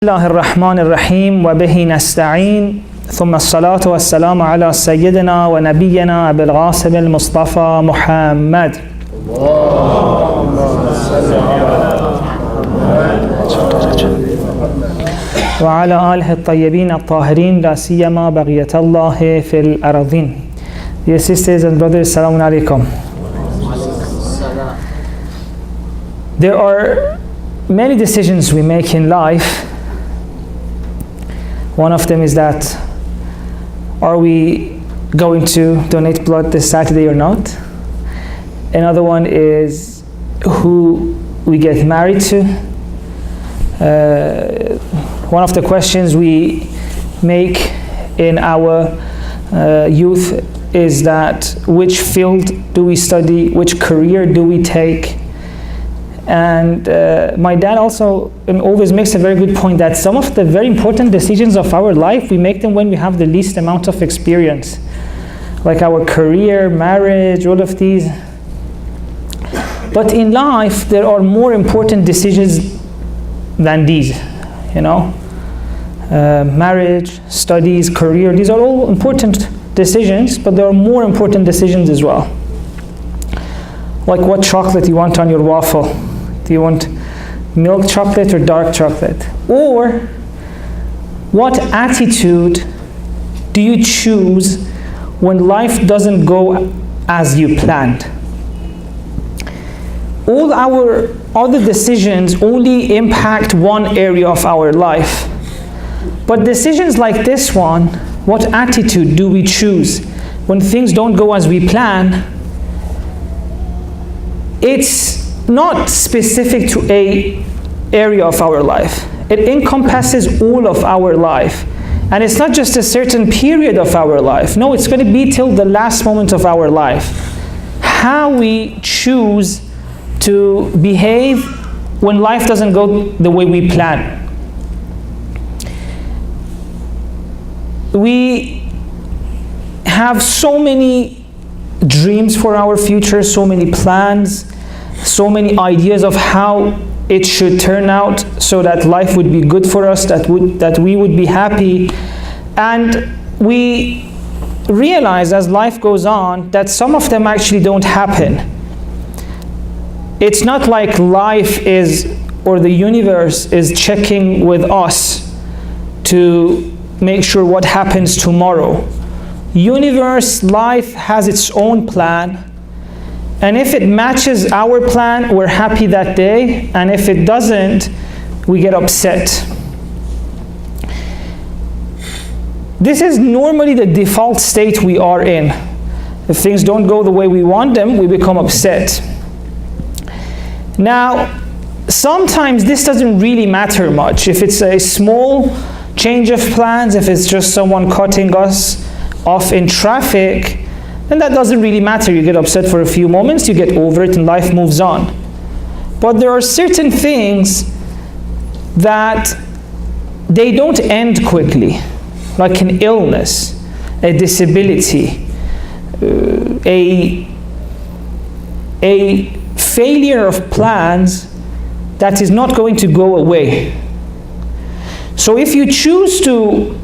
الله الرحمن الرحيم وبه نستعين ثم الصلاة والسلام على سيدنا ونبينا أبي القاسم المصطفى محمد وعلى آله الطيبين الطاهرين لا سيما بقية الله في الأراضين. Dear sisters and brothers, Assalamu alaikum. There are many decisions we make in life. One of them is that, are we going to donate blood this Saturday or not? Another one is who we get married to. One of the questions we make in our youth is that which field do we study, which career do we take? And my dad also always makes a very good point that some of the very important decisions of our life, we make them when we have the least amount of experience. Like our career, marriage, all of these. But in life, there are more important decisions than these, you know. Marriage, studies, career, these are all important decisions, but there are more important decisions as well. Like what chocolate you want on your waffle. Do you want milk chocolate or dark chocolate? Or what attitude do you choose when life doesn't go as you planned? All our other decisions only impact one area of our life. But decisions like this one, what attitude do we choose when things don't go as we plan? It's not specific to a area of our life. It encompasses all of our life. And it's not just a certain period of our life. No, it's going to be till the last moment of our life. How we choose to behave when life doesn't go the way we plan. We have so many dreams for our future, so many plans, so many ideas of how it should turn out so that life would be good for us, that we would be happy. And we realize as life goes on that some of them actually don't happen. It's not like life is, or the universe is checking with us to make sure what happens tomorrow. Universe, life has its own plan. And if it matches our plan, we're happy that day. And if it doesn't, we get upset. This is normally the default state we are in. If things don't go the way we want them, we become upset. Now, sometimes this doesn't really matter much. If it's a small change of plans, if it's just someone cutting us off in traffic, then that doesn't really matter. You get upset for a few moments, you get over it, and life moves on. But there are certain things that they don't end quickly, like an illness, a disability, a failure of plans that is not going to go away. So if you choose to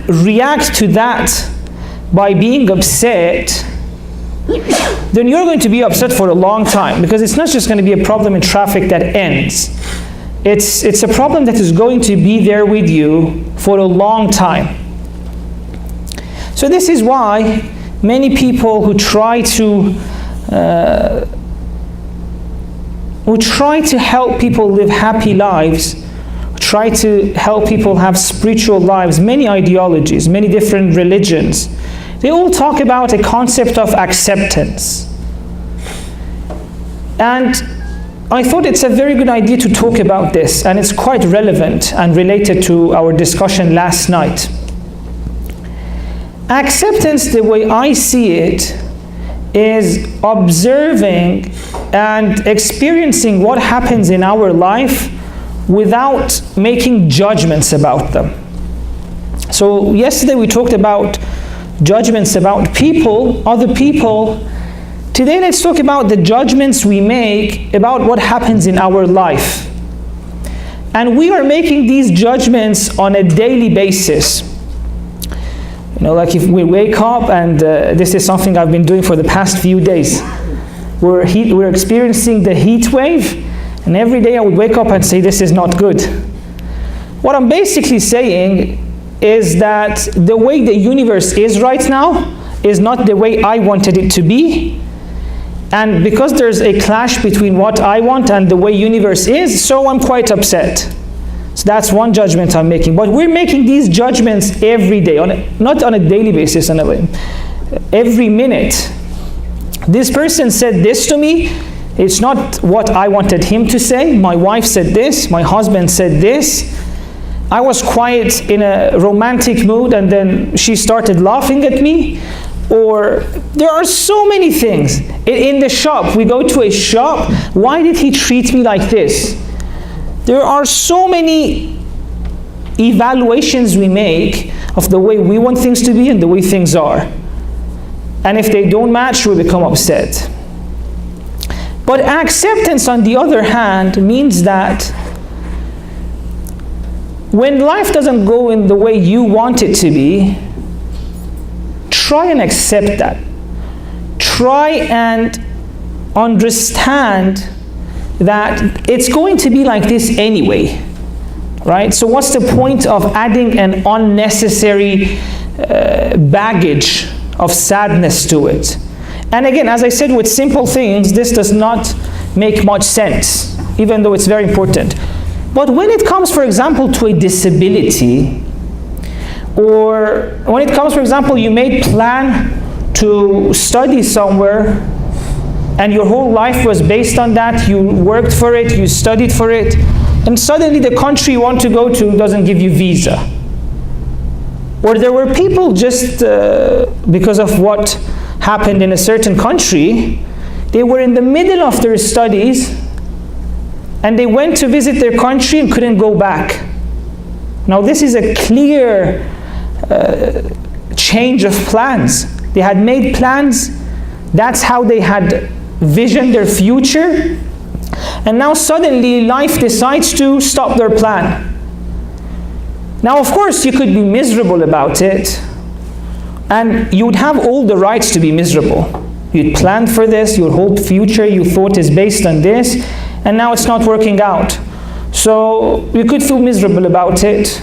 react to that by being upset, then you're going to be upset for a long time, because it's not just going to be a problem in traffic that ends. It's a problem that is going to be there with you for a long time. So this is why many people who try to help people live happy lives, try to help people have spiritual lives, many ideologies, many different religions, they all talk about a concept of acceptance. And I thought it's a very good idea to talk about this, and it's quite relevant and related to our discussion last night. Acceptance, the way I see it, is observing and experiencing what happens in our life without making judgments about them. So yesterday we talked about judgments about people, other people. Today let's talk about the judgments we make about what happens in our life. And we are making these judgments on a daily basis. You know, like if we wake up, and this is something I've been doing for the past few days. We're experiencing the heat wave, and every day I would wake up and say, this is not good. What I'm basically saying is that the way the universe is right now is not the way I wanted it to be. And because there's a clash between what I want and the way universe is, so I'm quite upset. So that's one judgment I'm making. But we're making these judgments every day, not on a daily basis, every minute. This person said this to me. It's not what I wanted him to say. My wife said this. My husband said this. I was quite in a romantic mood, and then she started laughing at me. Or there are so many things. In the shop, we go to a shop. Why did he treat me like this? There are so many evaluations we make of the way we want things to be and the way things are. And if they don't match, we become upset. But acceptance, on the other hand, means that when life doesn't go in the way you want it to be, try and accept that. Try and understand that it's going to be like this anyway, right? So what's the point of adding an unnecessary baggage of sadness to it? And again, as I said, with simple things, this does not make much sense, even though it's very important. But when it comes, for example, to a disability, or when it comes, for example, you made plan to study somewhere, and your whole life was based on that, you worked for it, you studied for it, and suddenly the country you want to go to doesn't give you visa. Or there were people just because of what happened in a certain country, they were in the middle of their studies, and they went to visit their country and couldn't go back. Now this is a clear change of plans. They had made plans, that's how they had visioned their future, and now suddenly life decides to stop their plan. Now of course you could be miserable about it, and you would have all the rights to be miserable. You'd planned for this, your whole future you thought is based on this, and now it's not working out. So you could feel miserable about it,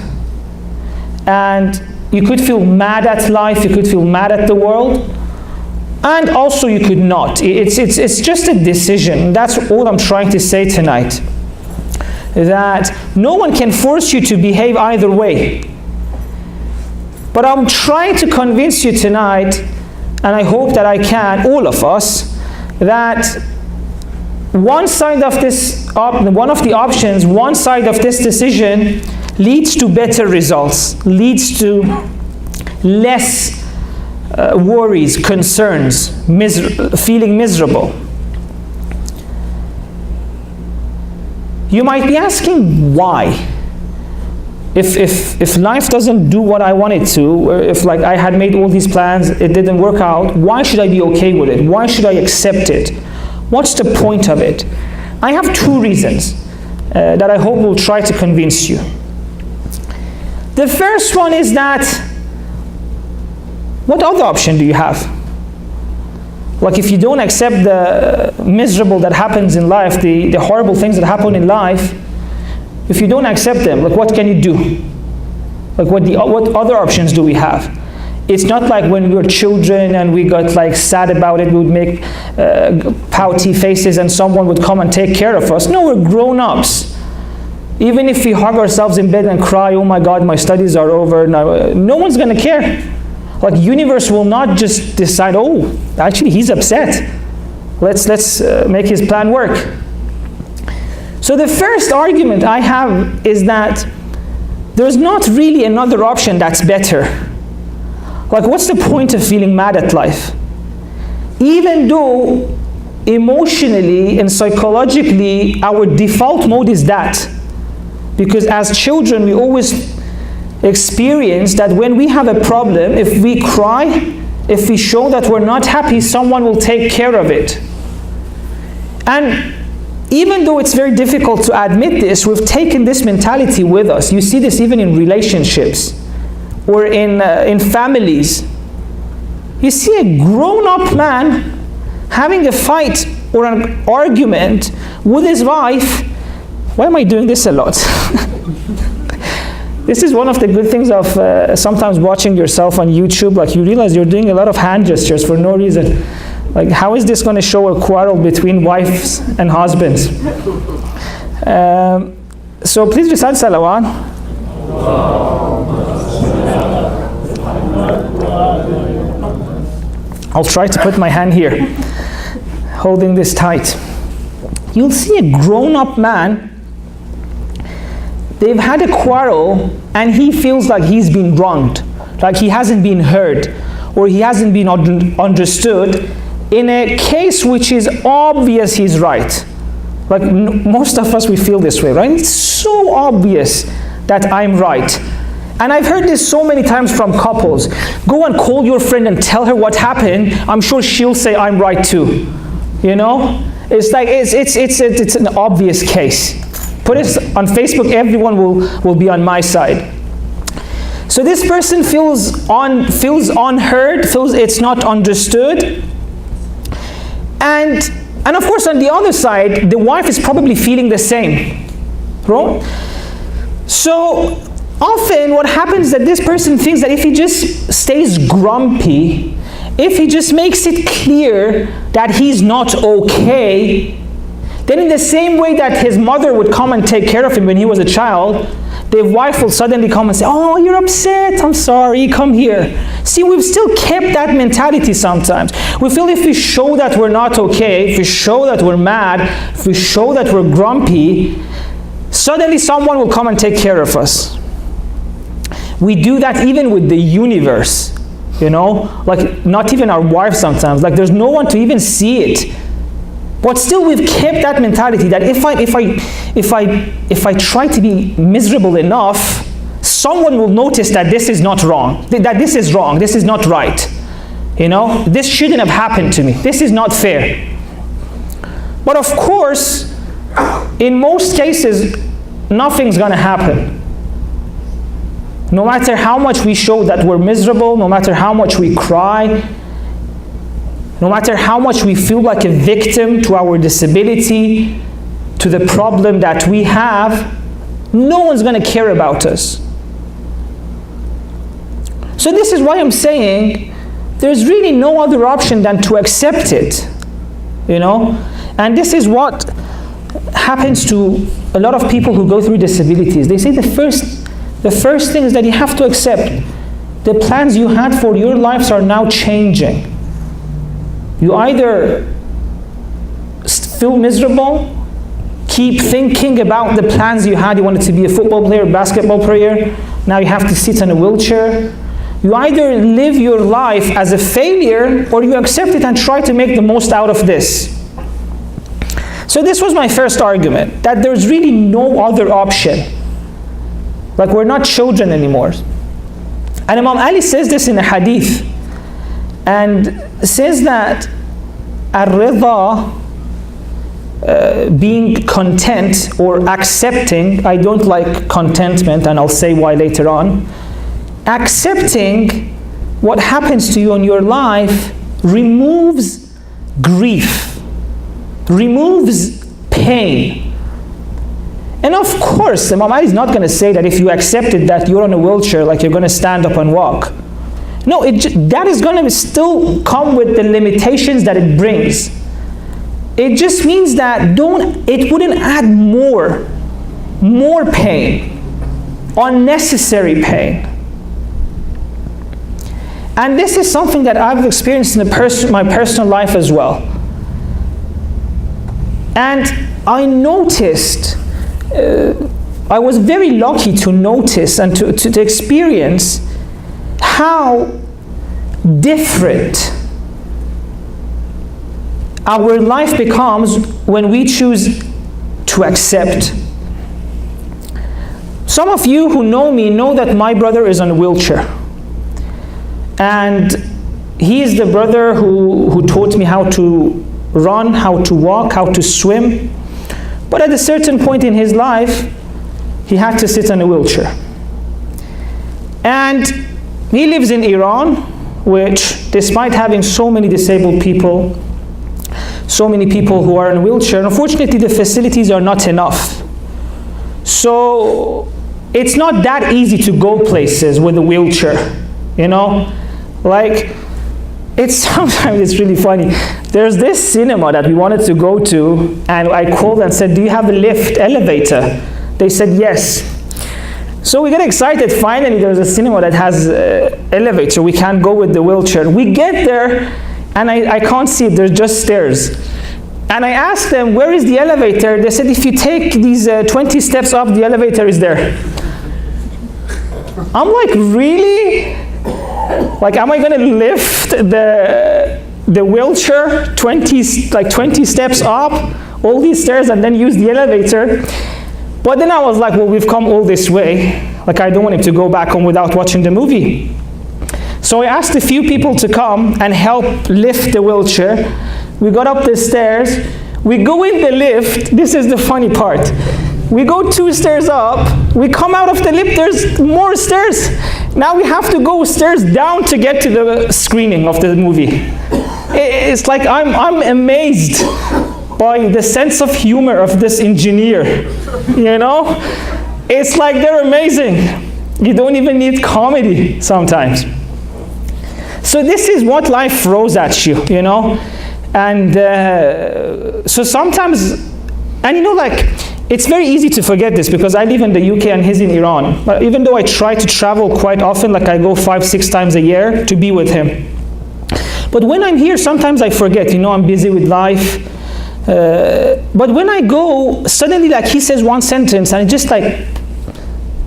and you could feel mad at life, you could feel mad at the world, and also you could not. It's just a decision. That's all I'm trying to say tonight. That no one can force you to behave either way. But I'm trying to convince you tonight, and I hope that I can, all of us, that one side of this, one of the options, one side of this decision leads to better results, leads to less worries, concerns, feeling miserable. You might be asking why. If life doesn't do what I want it to, or if like I had made all these plans, it didn't work out, why should I be okay with it? Why should I accept it? What's the point of it? I have two reasons that I hope will try to convince you. The first one is that, what other option do you have? Like if you don't accept the miserable that happens in life, the horrible things that happen in life, if you don't accept them, like what can you do? Like what other options do we have? It's not like when we were children and we got like sad about it, we would make pouty faces and someone would come and take care of us. No, we're grown-ups. Even if we hug ourselves in bed and cry, oh my God, my studies are over, no one's gonna care. Like universe will not just decide, oh, actually he's upset. Let's make his plan work. So the first argument I have is that there's not really another option that's better. Like what's the point of feeling mad at life? Even though emotionally and psychologically our default mode is that. Because as children we always experience that when we have a problem, if we cry, if we show that we're not happy, someone will take care of it. And even though it's very difficult to admit this, we've taken this mentality with us. You see this even in relationships or in families. You see a grown-up man having a fight or an argument with his wife. Why am I doing this a lot? This is one of the good things of sometimes watching yourself on YouTube. Like, you realize you're doing a lot of hand gestures for no reason. Like, how is this going to show a quarrel between wives and husbands? So please recite salawat. I'll try to put my hand here, holding this tight. You'll see a grown-up man, they've had a quarrel and he feels like he's been wronged, like he hasn't been heard or he hasn't been understood in a case which is obvious he's right. Like most of us, we feel this way, right? It's so obvious that I'm right. And I've heard this so many times from couples. Go and call your friend and tell her what happened. I'm sure she'll say I'm right too. You know? It's like, it's an obvious case. Put it on Facebook, everyone will be on my side. So this person feels unheard, feels it's not understood. And of course, on the other side, the wife is probably feeling the same. Right? So often what happens is that this person thinks that if he just stays grumpy, if he just makes it clear that he's not okay, then in the same way that his mother would come and take care of him when he was a child, the wife will suddenly come and say, oh, you're upset, I'm sorry, come here. See, we've still kept that mentality sometimes. We feel if we show that we're not okay, if we show that we're mad, if we show that we're grumpy, suddenly someone will come and take care of us. We do that even with the universe, you know, like not even our wife sometimes, like there's no one to even see it. But still we've kept that mentality that if I try to be miserable enough, someone will notice that this is not wrong, that this is wrong, this is not right. You know, this shouldn't have happened to me. This is not fair. But of course, in most cases, nothing's going to happen. No matter how much we show that we're miserable, no matter how much we cry, no matter how much we feel like a victim to our disability, to the problem that we have, no one's going to care about us. So this is why I'm saying there's really no other option than to accept it, you know? And this is what happens to a lot of people who go through disabilities. They say the first thing is that you have to accept the plans you had for your lives are now changing. You either feel miserable, keep thinking about the plans you had. You wanted to be a football player, basketball player. Now you have to sit in a wheelchair. You either live your life as a failure or you accept it and try to make the most out of this. So this was my first argument, that there's really no other option. Like we're not children anymore. And Imam Ali says this in a hadith, and says that ar-ridha, being content or accepting, I don't like contentment and I'll say why later on, accepting what happens to you in your life removes grief, removes pain. And of course, Imam Ali is not going to say that if you accepted that you're on a wheelchair, like you're going to stand up and walk. No, that is going to still come with the limitations that it brings. It just means that it wouldn't add more pain, unnecessary pain. And this is something that I've experienced in my personal life as well. And I noticed, I was very lucky to notice and to experience how different our life becomes when we choose to accept. Some of you who know me know that my brother is on a wheelchair. And he is the brother who taught me how to run, how to walk, how to swim. But at a certain point in his life, he had to sit in a wheelchair. And he lives in Iran, which, despite having so many disabled people, so many people who are in a wheelchair, unfortunately the facilities are not enough. So it's not that easy to go places with a wheelchair, you know? Like, sometimes it's really funny. There's this cinema that we wanted to go to, and I called and said, do you have a lift, elevator? They said yes. So we get excited, finally there's a cinema that has an elevator, we can't go with the wheelchair. We get there, and I can't see it, there's just stairs. And I asked them, where is the elevator? They said, if you take these 20 steps up, the elevator is there. I'm like, really? Like, am I gonna lift the wheelchair 20 steps up, all these stairs, and then use the elevator? But then I was like, well, we've come all this way. Like, I don't want him to go back home without watching the movie. So I asked a few people to come and help lift the wheelchair. We got up the stairs. We go in the lift. This is the funny part. We go 2 stairs up. We come out of the lift. There's more stairs. Now we have to go stairs down to get to the screening of the movie. It's like I'm amazed by the sense of humor of this engineer, you know? It's like they're amazing. You don't even need comedy sometimes. So this is what life throws at you, you know? And so sometimes, and you know, like, it's very easy to forget this because I live in the UK and he's in Iran. But even though I try to travel quite often, like I go 5-6 times a year to be with him. But when I'm here, sometimes I forget, you know, I'm busy with life. But when I go, suddenly, like, he says one sentence and it just like,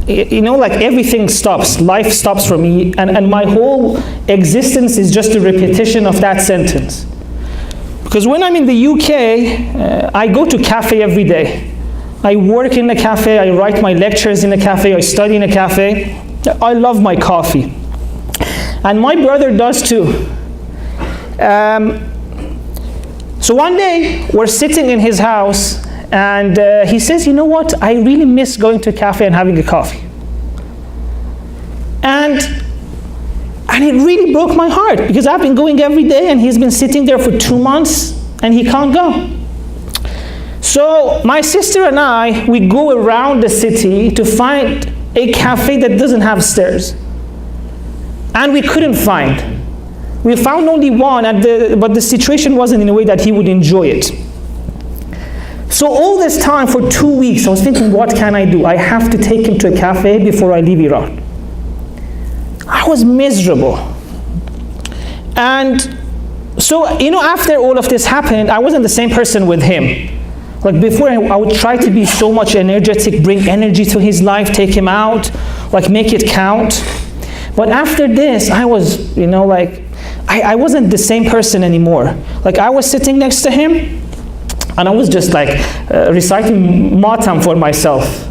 you know, like everything stops. Life stops for me, and my whole existence is just a repetition of that sentence. Because when I'm in the UK, I go to cafe every day. I work in a cafe, I write my lectures in a cafe, I study in a cafe. I love my coffee. And my brother does too. So one day, we're sitting in his house, and he says, you know what, I really miss going to a cafe and having a coffee. And it really broke my heart, because I've been going every day, and he's been sitting there for 2 months, and he can't go. So my sister and I, we go around the city to find a cafe that doesn't have stairs. And we couldn't find. We found only one, but the situation wasn't in a way that he would enjoy it. So all this time, for 2 weeks, I was thinking, what can I do? I have to take him to a cafe before I leave Iran. I was miserable. And so, you know, after all of this happened, I wasn't the same person with him. Like before, I would try to be so much energetic, bring energy to his life, take him out, like make it count. But after this, I was, you know, like, I wasn't the same person anymore. Like I was sitting next to him, and I was just like reciting matam for myself.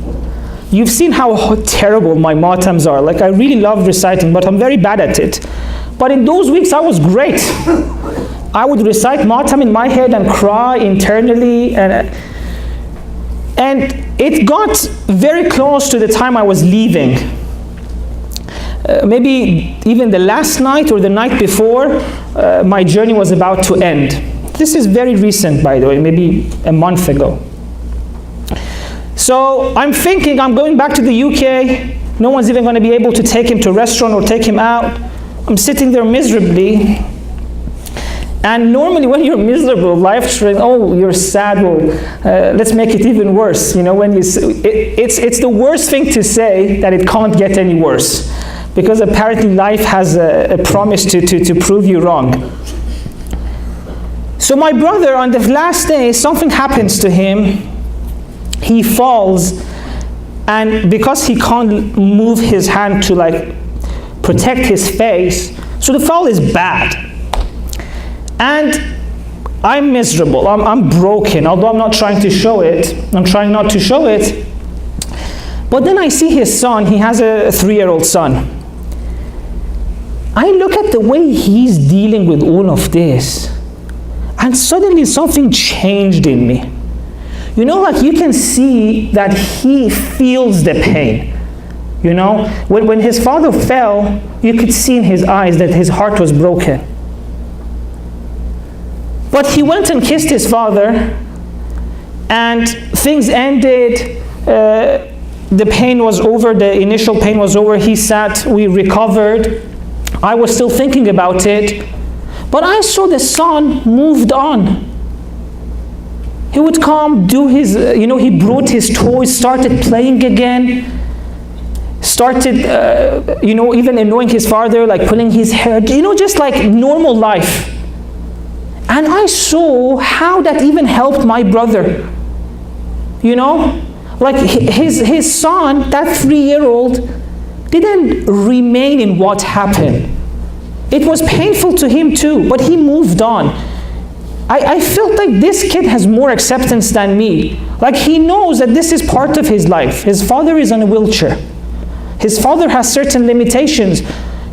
You've seen how terrible my matams are. Like I really love reciting, but I'm very bad at it. But in those weeks, I was great. I would recite matam in my head and cry internally, and it got very close to the time I was leaving. Maybe even the last night or the night before, my journey was about to end. This is very recent, by the way, maybe a month ago. So I'm thinking I'm going back to the UK. No one's even going to be able to take him to a restaurant or take him out. I'm sitting there miserably. And normally when you're miserable, life's saying, oh, you're sad, well, let's make it even worse. You know, when it's the worst thing to say that it can't get any worse. Because apparently life has a promise to prove you wrong. So my brother, on the last day, something happens to him. He falls, and because he can't move his hand to like protect his face, so the fall is bad. And I'm miserable, I'm broken, although I'm not trying to show it. I'm trying not to show it. But then I see his son, he has a 3-year-old son. I look at the way he's dealing with all of this, and suddenly something changed in me. You know, like you can see that he feels the pain. You know, when his father fell, you could see in his eyes that his heart was broken. But he went and kissed his father, and things ended. The pain was over, the initial pain was over. He sat, we recovered. I was still thinking about it, but I saw the son moved on. He would come, do his, he brought his toys, started playing again, started, even annoying his father, like pulling his hair, just like normal life. And I saw how that even helped my brother. Like his son, that 3-year-old, didn't remain in what happened. It was painful to him too, but he moved on. I felt like this kid has more acceptance than me. Like he knows that this is part of his life. His father is on a wheelchair. His father has certain limitations,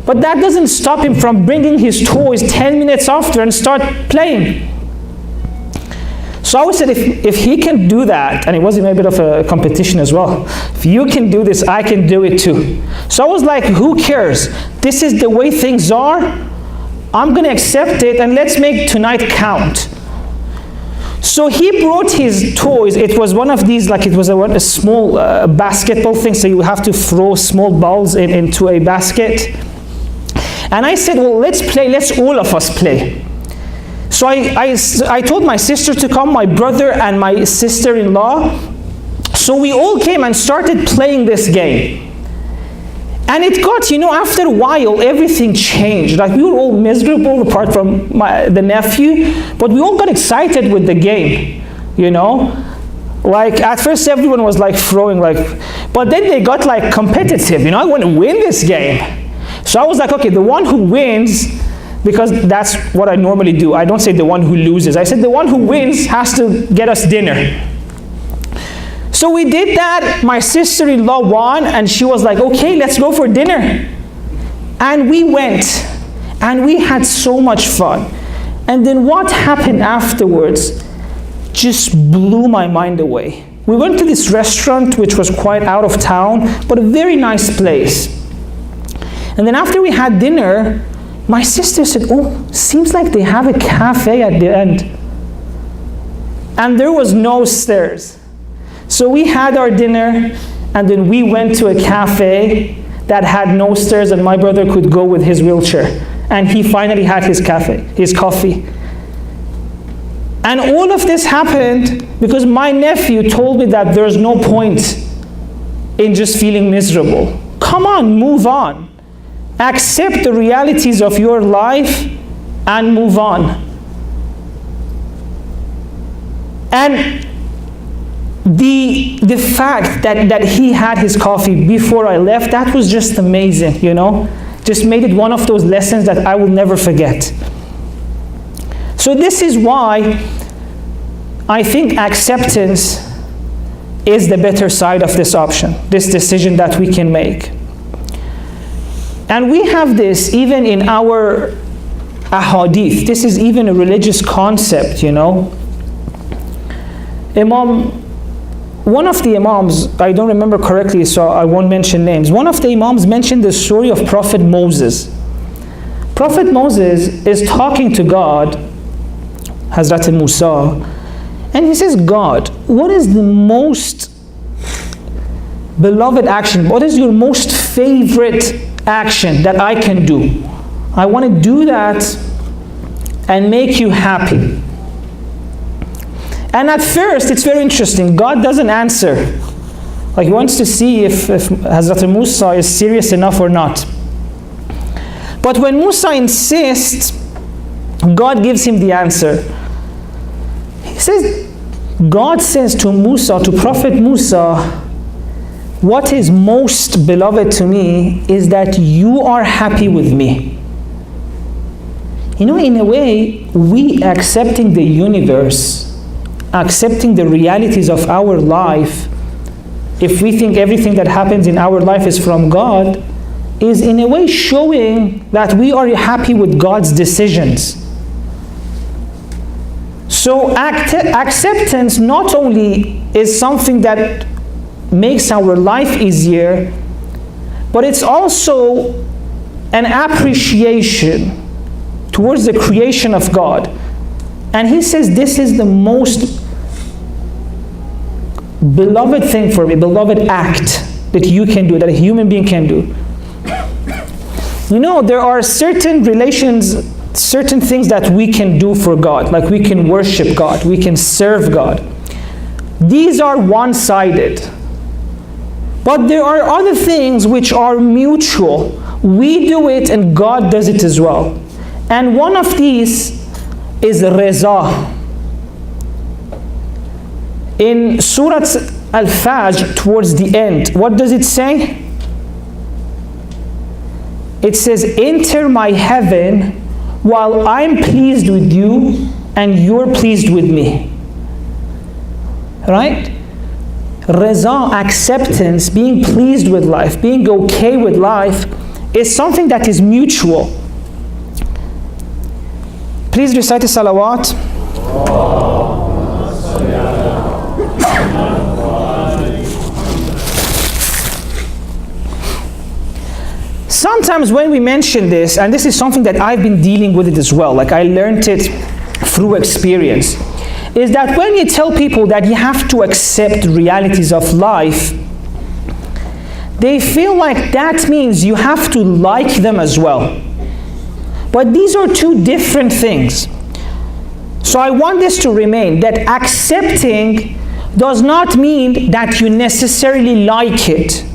but that doesn't stop him from bringing his toys 10 minutes after and start playing. So I always said, if he can do that, and it was a bit of a competition as well, if you can do this, I can do it too. So I was like, who cares? This is the way things are. I'm going to accept it, and let's make tonight count. So he brought his toys. It was one of these, like it was a small basketball thing, so you have to throw small balls into a basket. And I said, well, let's play, let's all of us play. So I told my sister to come, my brother and my sister-in-law. So we all came and started playing this game. And it got, after a while, everything changed. Like we were all miserable apart from the nephew, but we all got excited with the game, Like at first everyone was like throwing but then they got like competitive, I want to win this game. So I was like, okay, the one who wins, because that's what I normally do. I don't say the one who loses. I said the one who wins has to get us dinner. So we did that. My sister-in-law won, and she was like, okay, let's go for dinner. And we went, and we had so much fun. And then what happened afterwards just blew my mind away. We went to this restaurant, which was quite out of town, but a very nice place. And then after we had dinner, my sister said, oh, seems like they have a cafe at the end. And there was no stairs. So we had our dinner, and then we went to a cafe that had no stairs, and my brother could go with his wheelchair. And he finally had his coffee. And all of this happened because my nephew told me that there's no point in just feeling miserable. Come on, move on. Accept the realities of your life and move on. And the fact that he had his coffee before I left, that was just amazing, Just made it one of those lessons that I will never forget. So this is why I think acceptance is the better side of this option, this decision that we can make. And we have this even in our ahadith. This is even a religious concept, One of the imams, I don't remember correctly, so I won't mention names. One of the imams mentioned the story of Prophet Moses. Prophet Moses is talking to God, Hazrat Musa, and he says, God, what is the most beloved action? What is your most favorite action that I can do? I want to do that and make you happy. And at first, it's very interesting. God doesn't answer. Like he wants to see if Hazrat Musa is serious enough or not. But when Musa insists, God gives him the answer. He says, God says to Musa, to Prophet Musa, what is most beloved to me is that you are happy with me. In a way, we accepting the universe, accepting the realities of our life, if we think everything that happens in our life is from God, is in a way showing that we are happy with God's decisions. So acceptance not only is something that makes our life easier, but it's also an appreciation towards the creation of God. And he says this is the most beloved thing for me, beloved act that you can do, that a human being can do. You know, there are certain relations, certain things that we can do for God, like we can worship God, we can serve God. These are one-sided. But there are other things which are mutual. We do it and God does it as well. And one of these is Reza. In Surah Al-Fajr, towards the end, what does it say? It says, enter my heaven while I'm pleased with you and you're pleased with me. Right? Reza, acceptance, being pleased with life, being okay with life, is something that is mutual. Please recite the salawat. Sometimes when we mention this, and this is something that I've been dealing with it as well, like I learned it through experience, is that when you tell people that you have to accept realities of life, they feel like that means you have to like them as well. But these are two different things. So I want this to remain, that accepting does not mean that you necessarily like it.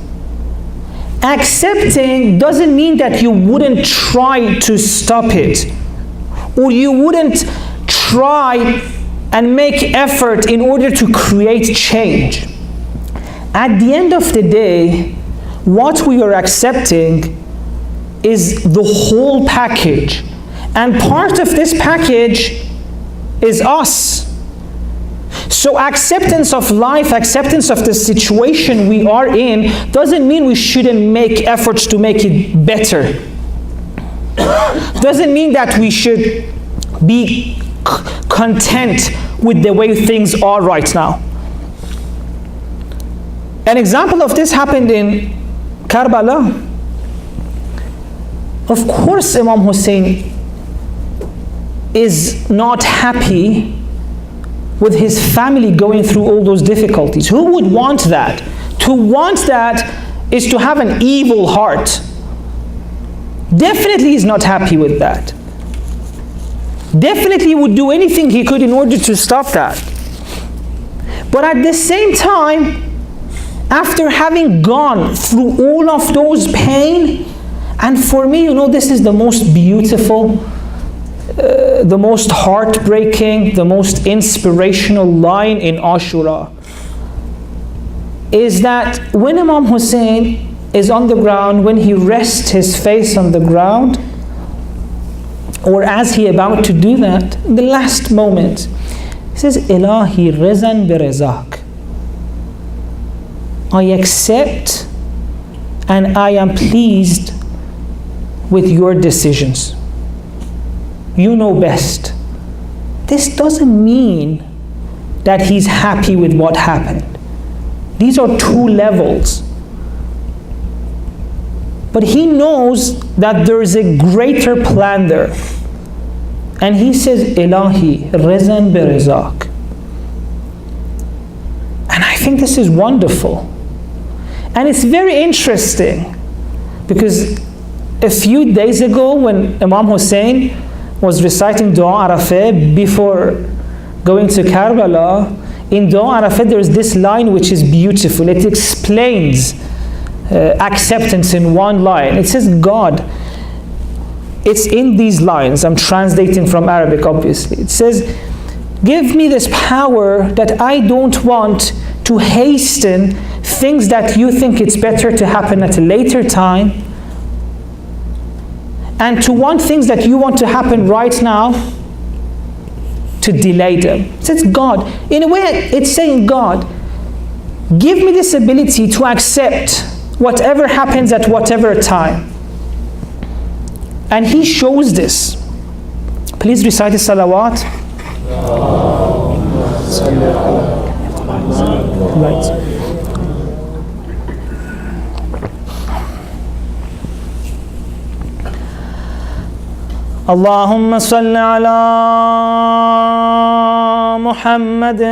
Accepting doesn't mean that you wouldn't try to stop it, or you wouldn't try and make effort in order to create change. At the end of the day, what we are accepting is the whole package. And part of this package is us. So acceptance of life, acceptance of the situation we are in, doesn't mean we shouldn't make efforts to make it better. Doesn't mean that we should be content with the way things are right now. An example of this happened in Karbala. Of course, Imam Hussein is not happy with his family going through all those difficulties. Who would want that? To want that is to have an evil heart. Definitely he's not happy with that. Definitely would do anything he could in order to stop that. But at the same time, after having gone through all of those pain, and for me, you know, this is the most beautiful, the most heartbreaking, the most inspirational line in Ashura, is that when Imam Hussein is on the ground, when he rests his face on the ground, or as he about to do that, in the last moment, he says, Ilahi rizan bi rizak. I accept and I am pleased with your decisions. You know best. This doesn't mean that he's happy with what happened. These are two levels. But he knows that there is a greater plan there. And he says, Ilahi rizan bi rizak. And I think this is wonderful. And it's very interesting, because a few days ago when Imam Hussein was reciting Dua Arafat before going to Karbala, in Dua Arafat there is this line which is beautiful. It explains acceptance in one line. It says, God, it's in these lines, I'm translating from Arabic obviously. It says, give me this power that I don't want to hasten things that you think it's better to happen at a later time, and to want things that you want to happen right now, to delay them. It says, God, in a way it's saying, God, give me this ability to accept whatever happens at whatever time. And he shows this. Please recite the salawat. Lights. اللهم صل على محمد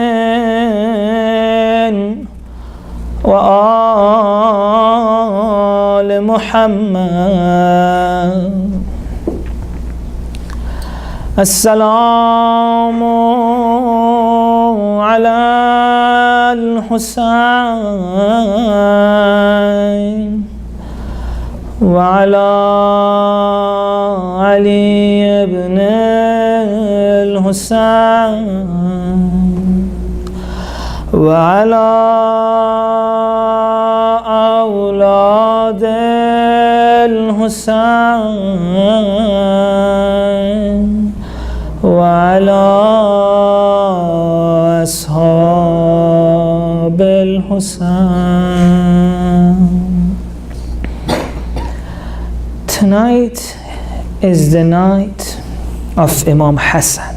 وآل محمد. السلام على الحسين وعلى علي بن الحسين وعلى أولاد الحسين وعلى أصحاب الحسين. Tonight is the night of Imam Hassan.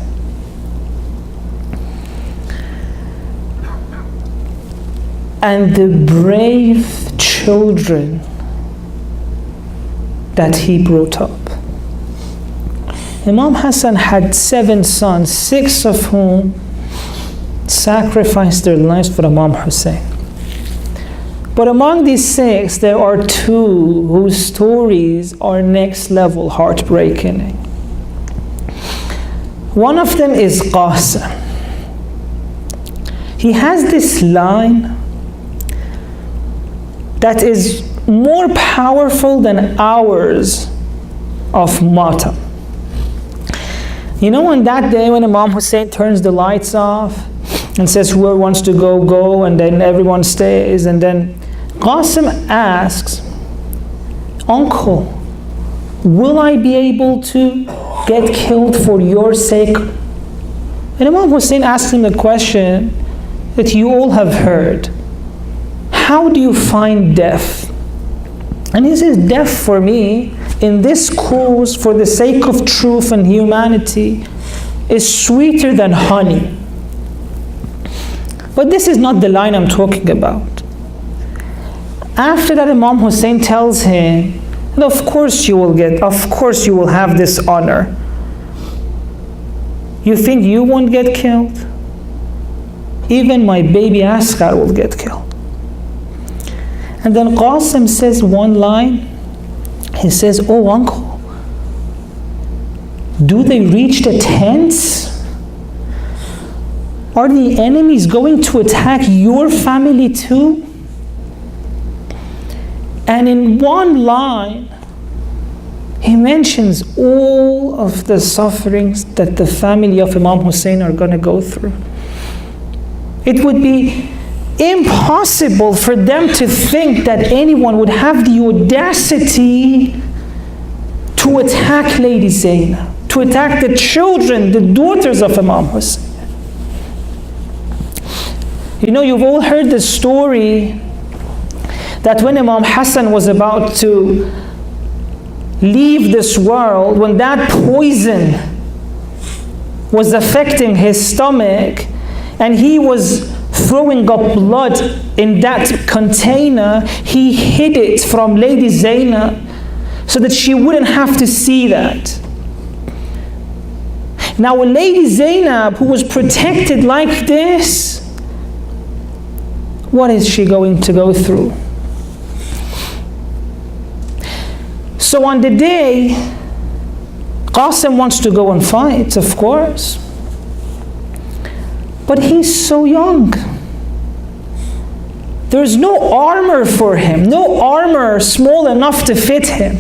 And the brave children that he brought up. Imam Hassan had 7 sons, 6 of whom sacrificed their lives for Imam Hussein. But among these 6, there are 2 whose stories are next level heartbreaking. One of them is Qasim. He has this line that is more powerful than hours of matam. You know, on that day when Imam Hussein turns the lights off and says whoever wants to go, go, and then everyone stays, and then Qasim asks, uncle, will I be able to get killed for your sake? And Imam Hussein asks him a question that you all have heard. How do you find death? And he says, death for me in this cause for the sake of truth and humanity is sweeter than honey. But this is not the line I'm talking about. After that, Imam Hussein tells him, of course you will have this honor. You think you won't get killed? Even my baby Asghar will get killed. And then Qasim says one line. He says, oh uncle, do they reach the tents? Are the enemies going to attack your family too? And in one line, he mentions all of the sufferings that the family of Imam Hussein are going to go through. It would be impossible for them to think that anyone would have the audacity to attack Lady Zainab, to attack the children, the daughters of Imam Hussein. You know, you've all heard the story that when Imam Hassan was about to leave this world, when that poison was affecting his stomach and he was throwing up blood in that container, he hid it from Lady Zainab so that she wouldn't have to see that. Now, Lady Zainab, who was protected like this, what is she going to go through? So on the day, Qasim wants to go and fight, of course. But he's so young. There's no armor for him, no armor small enough to fit him.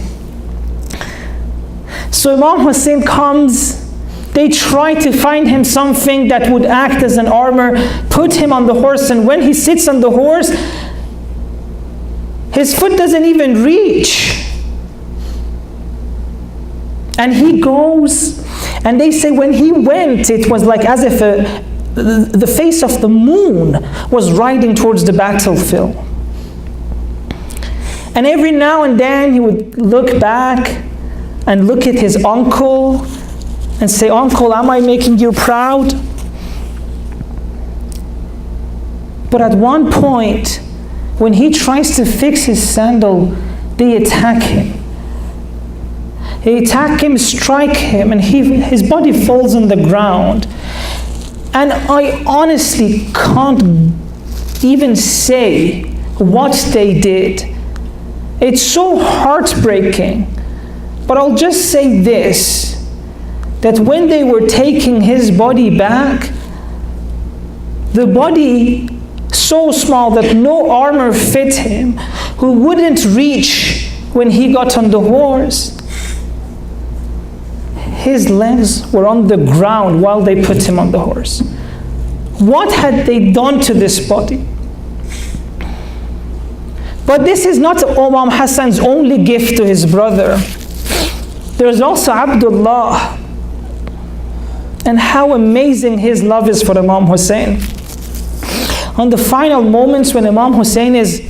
So Imam Hussein comes, they try to find him something that would act as an armor, put him on the horse, and when he sits on the horse, his foot doesn't even reach. And he goes, and they say when he went, it was like as if the face of the moon was riding towards the battlefield. And every now and then he would look back and look at his uncle and say, uncle, am I making you proud? But at one point, when he tries to fix his sandal, they attack him. They attack him, strike him, and his body falls on the ground. And I honestly can't even say what they did. It's so heartbreaking. But I'll just say this, that when they were taking his body back, the body so small that no armor fit him, who wouldn't reach when he got on the horse. His legs were on the ground while they put him on the horse. What had they done to this body? But this is not Imam Hassan's only gift to his brother. There's also Abdullah, and how amazing his love is for Imam Hussein. On the final moments when Imam Hussein is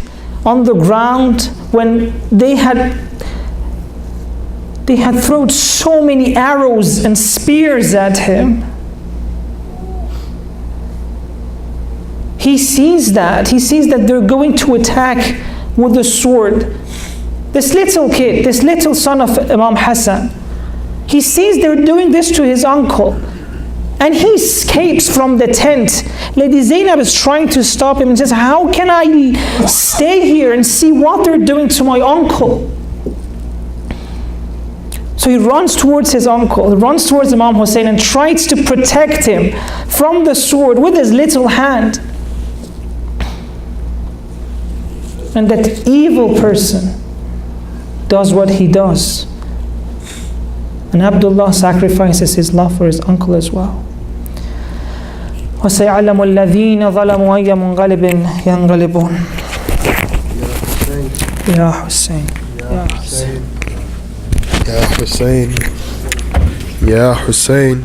on the ground, when they had thrown so many arrows and spears at him, he sees that they're going to attack with a sword. This little kid, this little son of Imam Hassan, he sees they're doing this to his uncle, and he escapes from the tent. Lady Zainab is trying to stop him and says, how can I stay here and see what they're doing to my uncle? So he runs towards his uncle, he runs towards Imam Hussein and tries to protect him from the sword with his little hand. And that evil person does what he does. And Abdullah sacrifices his love for his uncle as well. وَسَيَعْلَمُ الَّذِينَ ظَلَمُوا أَيَّ مُنْقَلِبٍ يَنْقَلِبُونَ. Ya Hussein, Ya Hussein, Ya Hussein, Ya Hussein.